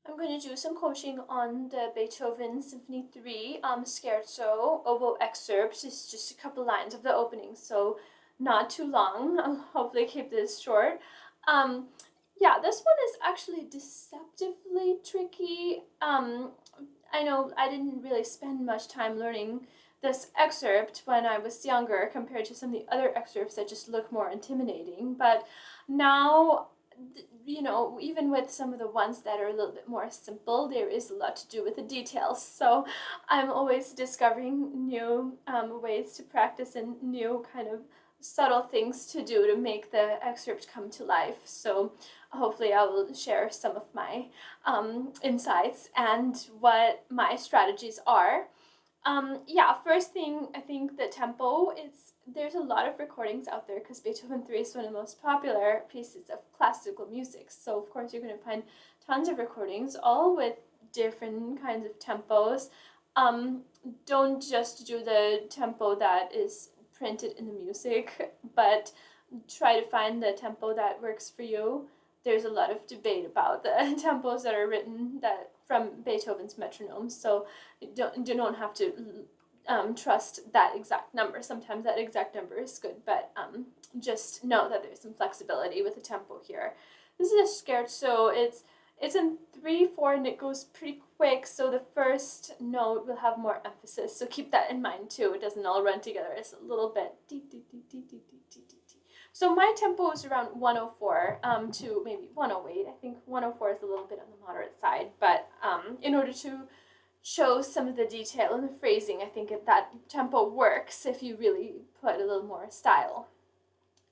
I'm going to do some coaching on the Beethoven Symphony 3 Scherzo Oboe Excerpt. It's just a couple lines of the opening, so not too long. I'll hopefully keep this short. Um, yeah, this one is actually deceptively tricky. I know I didn't really spend much time learning this excerpt when I was younger compared to some of the other excerpts that just look more intimidating, but now, you know, even with some of the ones that are a little bit more simple, there is a lot to do with the details. So I'm always discovering new ways to practice and new kind of subtle things to do to make the excerpt come to life. So hopefully I will share some of my insights and what my strategies are. Yeah, first thing, I think the tempo is, there's a lot of recordings out there because Beethoven 3 is one of the most popular pieces of classical music. So of course you're going to find tons of recordings, all with different kinds of tempos. Um, don't just do the tempo that is printed in the music, but try to find the tempo that works for you. There's a lot of debate about the tempos that are written that from Beethoven's metronome, so you don't have to trust that exact number. Sometimes that exact number is good, but just know that there's some flexibility with the tempo here. This is a scherzo. It's in 3/4 and it goes pretty quick, so the first note will have more emphasis. So keep that in mind too. It doesn't all run together. It's a little bit dee, dee, dee, dee, dee, dee, dee, dee. So my tempo is around 104 to maybe 108. I think 104 is a little bit on the moderate side, but in order to show some of the detail in the phrasing, I think that tempo works if you really put a little more style.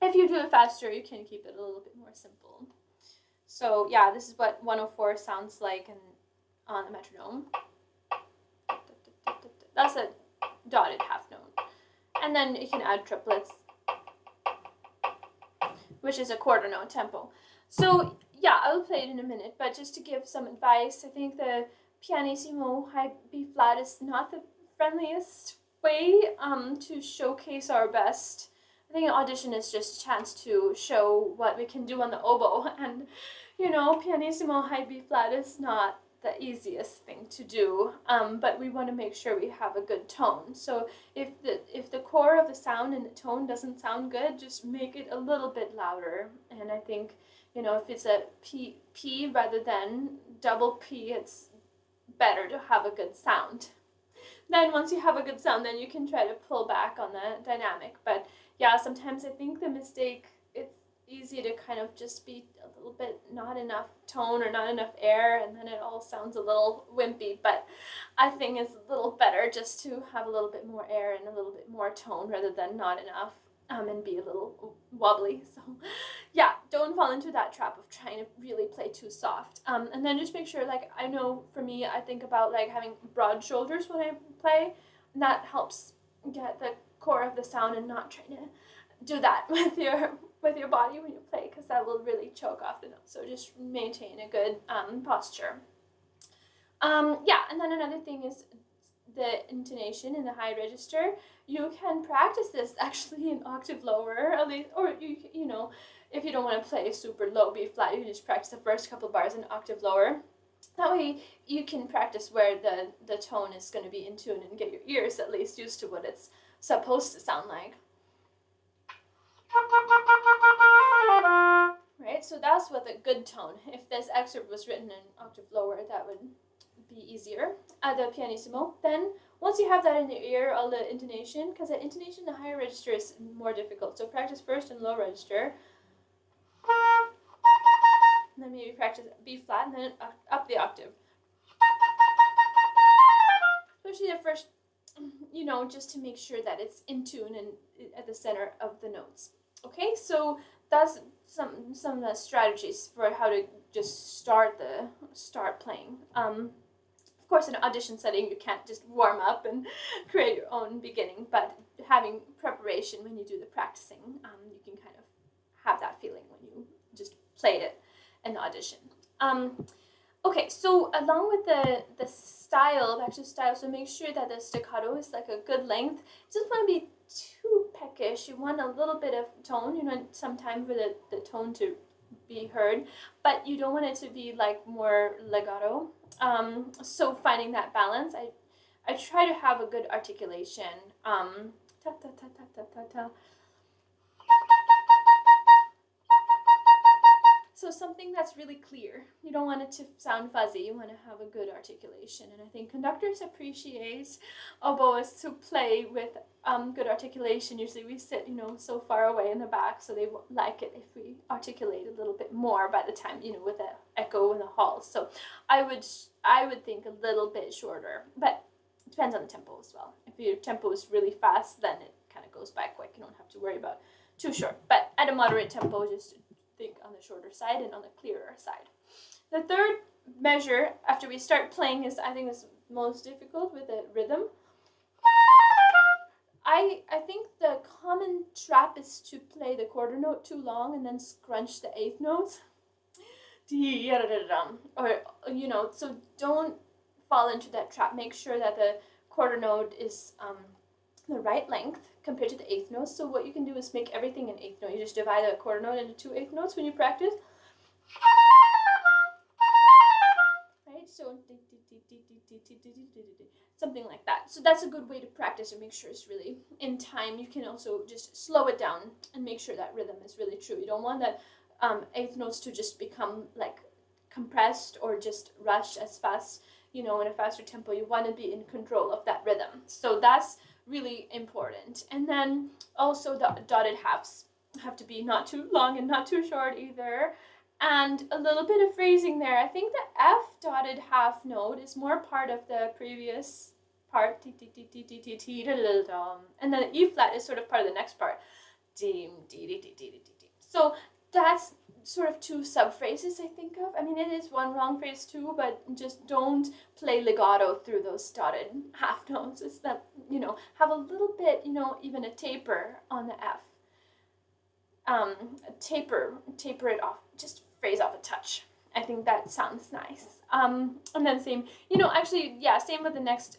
If you do it faster, you can keep it a little bit more simple. So yeah, this is what 104 sounds like on the metronome. That's a dotted half note. And then you can add triplets, which is a quarter note tempo. So yeah, I'll play it in a minute, but just to give some advice, I think the pianissimo high B flat is not the friendliest way to showcase our best. I think an audition is just a chance to show what we can do on the oboe, and you know, pianissimo high B flat is not the easiest thing to do, but we want to make sure we have a good tone. So if the core of the sound and the tone doesn't sound good, just make it a little bit louder. And I think, you know, if it's a P rather than double P, it's better to have a good sound. Then once you have a good sound, then you can try to pull back on the dynamic. But yeah, sometimes I think the mistake, it's easy to kind of just be a little bit not enough tone or not enough air, and then it all sounds a little wimpy. But I think it's a little better just to have a little bit more air and a little bit more tone rather than not enough, and be a little wobbly. So yeah, don't fall into that trap of trying to really play too soft. And then just make sure, like, I know for me, I think about like having broad shoulders when I play, and that helps get the core of the sound, and not trying to do that with your body when you play, because that will really choke off the notes. So just maintain a good posture. Yeah, and then another thing is the intonation in the high register. You can practice this actually an octave lower, at least, or you know, if you don't want to play super low B flat, you can just practice the first couple bars an octave lower. That way you can practice where the tone is going to be in tune and get your ears at least used to what it's supposed to sound like. Right, so that's what the good tone. If this excerpt was written an octave lower, that would be easier. The pianissimo. Then once you have that in your ear, all the intonation, because the intonation in the higher register is more difficult. So practice first in low register, and then maybe practice B flat, and then up the octave. Especially the first, you know, just to make sure that it's in tune and at the center of the notes. Okay, so that's some strategies for how to just start playing. Of course, in an audition setting, you can't just warm up and create your own beginning, but having preparation when you do the practicing, you can kind of have that feeling when you just played it in the audition. Okay, so along with the style, back to style, so make sure that the staccato is like a good length. You don't want to be too peckish. You want a little bit of tone. You want some time for the tone to be heard, but you don't want it to be like more legato. So finding that balance, I try to have a good articulation. Ta ta ta ta ta ta ta. So something that's really clear. You don't want it to sound fuzzy. You want to have a good articulation. And I think conductors appreciate oboists who play with good articulation. Usually we sit, so far away in the back, so they like it if we articulate a little bit more by the time, with the echo in the hall. So I would think a little bit shorter, but it depends on the tempo as well. If your tempo is really fast, then it kind of goes by quick. You don't have to worry about too short. But at a moderate tempo, just think on the shorter side and on the clearer side. The third measure after we start playing is, I think, is most difficult with the rhythm. I think the common trap is to play the quarter note too long and then scrunch the eighth notes. Or, so don't fall into that trap. Make sure that the quarter note is the right length compared to the eighth notes. So what you can do is make everything an eighth note. You just divide the quarter note into 2 eighth notes when you practice. Right? So something like that. So that's a good way to practice and make sure it's really in time. You can also just slow it down and make sure that rhythm is really true. You don't want that eighth notes to just become like compressed or just rush as fast, in a faster tempo. You want to be in control of that rhythm. So that's really important. And then also the dotted halves have to be not too long and not too short either. And a little bit of phrasing there. I think the F dotted half note is more part of the previous part, and then the E flat is sort of part of the next part. So that's sort of 2 sub phrases I think of. I mean, it is one wrong phrase too, but just don't play legato through those dotted half notes. It's that, have a little bit, even a taper on the F. Taper it off, just phrase off a touch. I think that sounds nice. And then same, same with the next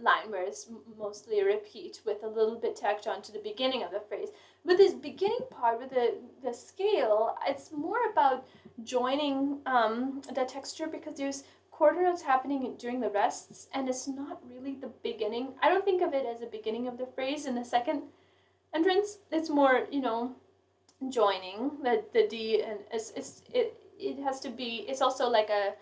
line, where it's mostly a repeat with a little bit tacked on to the beginning of the phrase. With this beginning part, with the scale, it's more about joining the texture, because there's quarter notes happening during the rests, and it's not really the beginning. I don't think of it as the beginning of the phrase in the second entrance. It's more, joining the D, and it has to be. It's also like a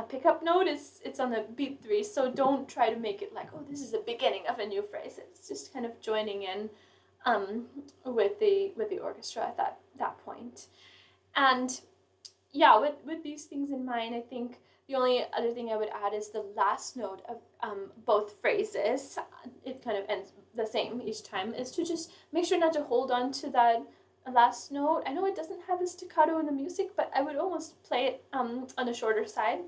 pickup note. It's on the beat 3, so don't try to make it like, oh, this is the beginning of a new phrase. It's just kind of joining in with the orchestra at that point. And yeah, with these things in mind, I think the only other thing I would add is the last note of both phrases. It kind of ends the same each time, is to just make sure not to hold on to that last note. I know it doesn't have a staccato in the music, but I would almost play it on the shorter side.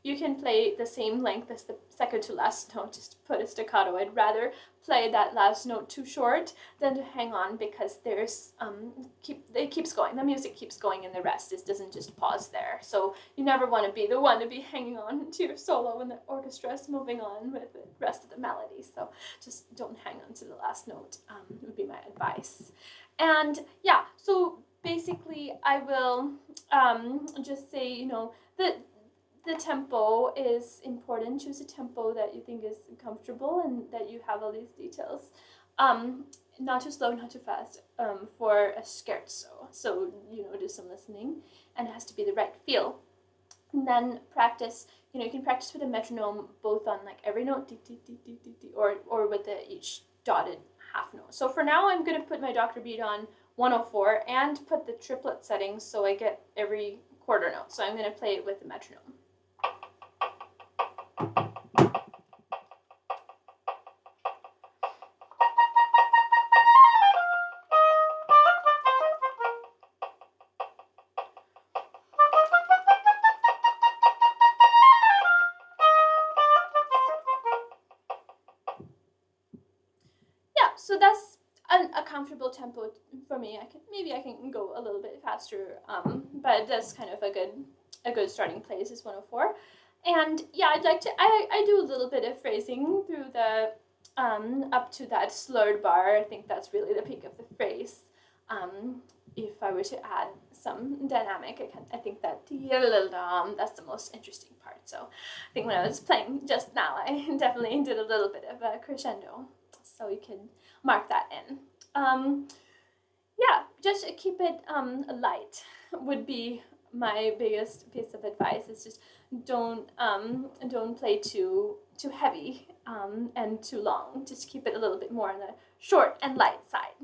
You can play the same length as the second to last note, just put a staccato. I'd rather play that last note too short than to hang on, because there's it keeps going. The music keeps going in the rest. It doesn't just pause there. So you never want to be the one to be hanging on to your solo when the orchestra is moving on with the rest of the melody. So just don't hang on to the last note, would be my advice. And yeah, so basically I will just say, that the tempo is important. Choose a tempo that you think is comfortable and that you have all these details. Not too slow, not too fast, for a scherzo. So, do some listening, and it has to be the right feel. And then practice, you can practice with a metronome, both on like every note, or with each dotted half note. So for now, I'm going to put my Dr. Beat on 104 and put the triplet settings so I get every quarter note. So I'm going to play it with the metronome. So that's a comfortable tempo for me. Maybe I can go a little bit faster, but that's kind of a good starting place is 104. And yeah, I'd like to I do a little bit of phrasing through the up to that slurred bar. I think that's really the peak of the phrase. If I were to add some dynamic. I think that that's the most interesting part. So I think when I was playing just now, I definitely did a little bit of a crescendo. So you can mark that in. Yeah, just keep it light would be my biggest piece of advice. Is just don't play too heavy and too long. Just keep it a little bit more on the short and light side.